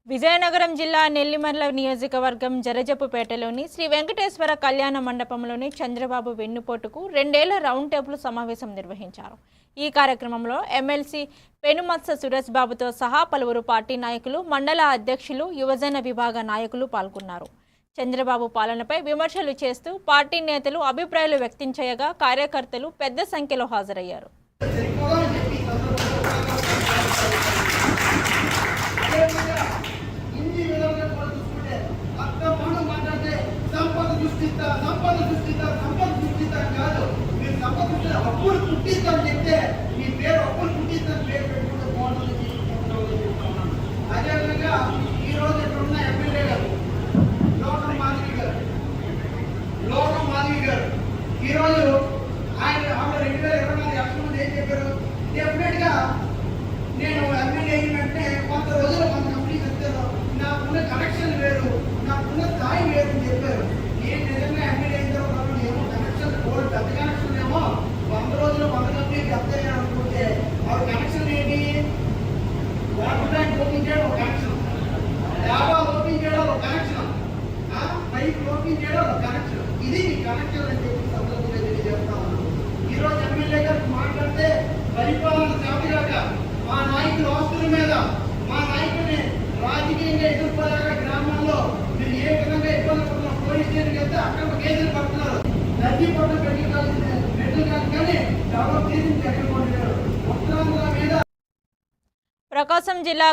విజయనగరం జిల్లా నెల్లిమర్ల నియోజకవర్గం జరజప్పుపేటలోని శ్రీ వెంకటేశ్వర కళ్యాణ మండపంలోని చంద్రబాబు వెన్నుపోటుకు 2 ఏళ్ల రౌండ్ టేబుల్ సమావేశం నిర్వహించారు. ఈ కార్యక్రమంలో ఎమ్మెల్సీ పెనుమత్స సురేష్ బాబుతో సహా పలువురు పార్టీ నాయకులు, మండల అధ్యక్షులు, యువజన విభాగ నాయకులు పాల్గొన్నారు. చంద్రబాబు పాలనపై విమర్శలు చేస్తూ పార్టీ నేతలు అభిప్రాయాలు వ్యక్తం చేయగా కార్యకర్తలు పెద్ద సంఖ్యలో హాజరయ్యారు. అప్పులు పుట్టిద్దని చెప్తే మీ పేరు అప్పులు పుట్టిద్దని పేరు పెట్టుకుంటే బాగుంటుంది. అదేవిధంగా ఈరోజు ఇక్కడ ఉన్న ఎమ్మెల్యే గారు లోకం మాధవి గారు ఈరోజు ఆయన 2024 ఎలక్షన్ ముందు ఏం చెప్పారు? డెఫినెట్ గా నేను ఎమ్మెల్యే అయినట్టే కొంత రోజులు కొంత కంపెనీస్ ఇస్తారు, నాకున్న కనెక్షన్ వేరు, నాకున్న స్థాయి వేరు అని చెప్పారు. నేను నిజంగా ఎమ్మెల్యే అయిన తర్వాత ఏమో కనెక్షన్ కోల్డ్ పెద్ద కనెక్షన్ ఏమో 100 రోజులు 100 కంపెనీలు చెప్తాయి అనుకుంటే ఆ కనెక్షన్ ఏంటి? వాటర్ ట్యాంక్ ఓపెన్ చేయడం ఒక కనెక్షన్, డాబా ఓపెన్ చేయడం ఒక కనెక్షన్, పైప్ ఓపెన్ చేయడం ఒక కనెక్షన్. ఇది మీ కనెక్షన్ అని చెప్పి సందర్భంగా తెలియజేస్తా ఉన్నాను. ఈరోజు ఎమ్మెల్యే గారికి మాట్లాడితే పరిపాలన చేతగాక మా నాయకుల ఆస్తుల మీద మా నాయకుడిని రాజకీయంగా ఎదుర్కోలేక గ్రామాల్లో మీరు ఏ విధంగా ఇబ్బంది పడుతున్నారు? పోలీస్ స్టేషన్కి వెళ్తే అక్కడ కేసులు పడుతున్నారు. నది పట్ల మెడికల్ కానీ డెవలప్ చేసి ఎక్కడ ఉత్తరాంధ్ర మీద ప్రకాశం జిల్లా